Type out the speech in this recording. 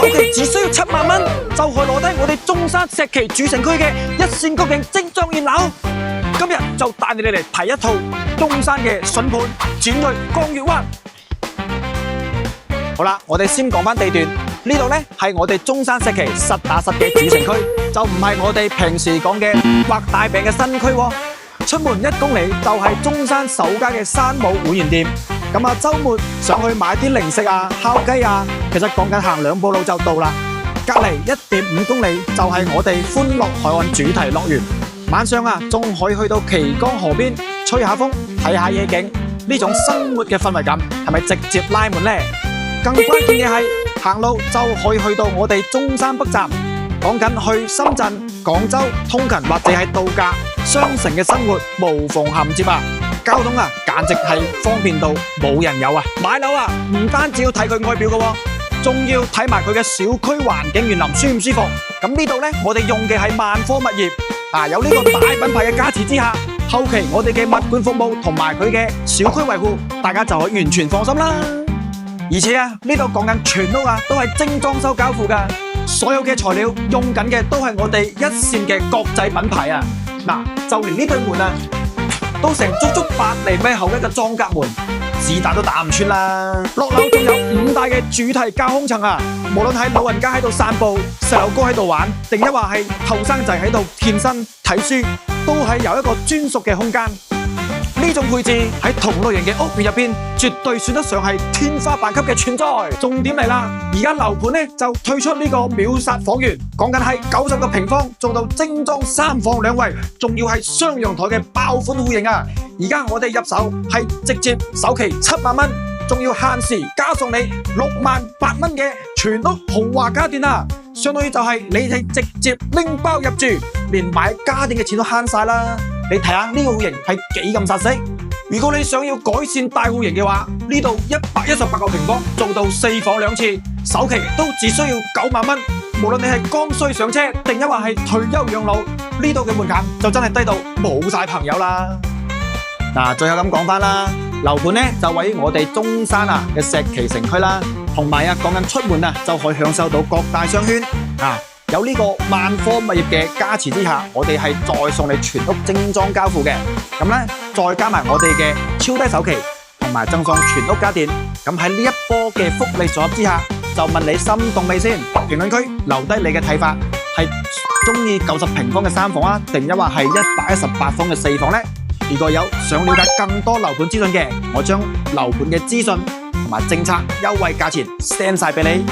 首期只需要7萬蚊，就可以攞低我哋中山石岐主城區嘅一線高境精裝現樓。今日就帶你哋嚟睇一套中山嘅筍盤，轉去江月灣。好啦，我哋先講翻地段，呢度呢係我哋中山石岐實打實嘅主城區，就唔係我哋平時講嘅畫大餅嘅新區喎。出門1公里就係中山首家嘅山姆會員店。咁啊，週末上去買啲零食啊、烤雞啊，其實講緊行2步路就到啦。隔離1.5公里就係我哋歡樂海岸主題樂園。晚上啊，仲可以去到旗江河邊吹下風、睇下夜景，呢種生活嘅氛圍感係咪直接拉滿呢？更關鍵嘅係行路就可以去到我哋中山北站，講緊去深圳、廣州通勤或者係度假，雙城嘅生活無縫銜接啊！交通啊，簡直係方便到冇人有啊！買樓啊，唔單止要睇佢外表嘅喎，仲要睇埋佢嘅小區環境園林舒唔舒服。咁呢度呢，我哋用嘅係萬科物業啊，有呢個大品牌嘅加持之下，後期我哋嘅物管服務同埋佢嘅小區維護，大家就可以完全放心啦。而且啊，呢度講緊全屋啊，都係精裝修交付噶，所有嘅材料用緊嘅都係我哋一線嘅國際品牌啊！嗱，就連呢對門啊，都成足足8厘米厚一個裝甲門，子彈都打唔穿啦。落樓仲有5大嘅主題架空層啊，無論係老人家喺度散步、細路哥喺度玩，定一話係後生仔喺度健身睇書，都係有一個專屬嘅空間。呢種配置喺同類型嘅屋苑入邊，絕對算得上係天花板級嘅存在。重點嚟啦，而家樓盤呢就推出呢個秒殺房源，講緊係90個平方做到精裝3房2衛，仲要係雙陽台嘅爆款戶型啊！而家我哋入手係直接首期7萬蚊，仲要限時加送你6萬8蚊嘅全屋豪華家電啊！相當於就係你係直接拎包入住，連買家電嘅錢都慳晒啦！你睇下呢個戶型係幾咁實色。如果你想要改善大戶型嘅話，呢度118個平方做到4房2廁，首期都只需要9萬蚊。無論你係剛需上車，定一話係退休養老，呢度嘅門檻就真係低到冇晒朋友啦。嗱，最後咁講翻啦，樓盤呢就位於我哋中山啊嘅石岐城區啦，同埋啊講緊出門啊就可以享受到各大商圈啊。有呢個萬科物業嘅加持之下，我哋係再送你全屋精裝交付嘅。咁呢，再加埋我哋嘅超低首期，同埋贈送全屋家電。咁喺呢一波嘅福利組合之下，就問你心動未先？評論區留低你嘅睇法，係中意90平方嘅3房啊，定一話係118方嘅4房呢？如果有想了解更多樓盤資訊嘅，我將樓盤嘅資訊同埋政策優惠價錢 send 晒俾你。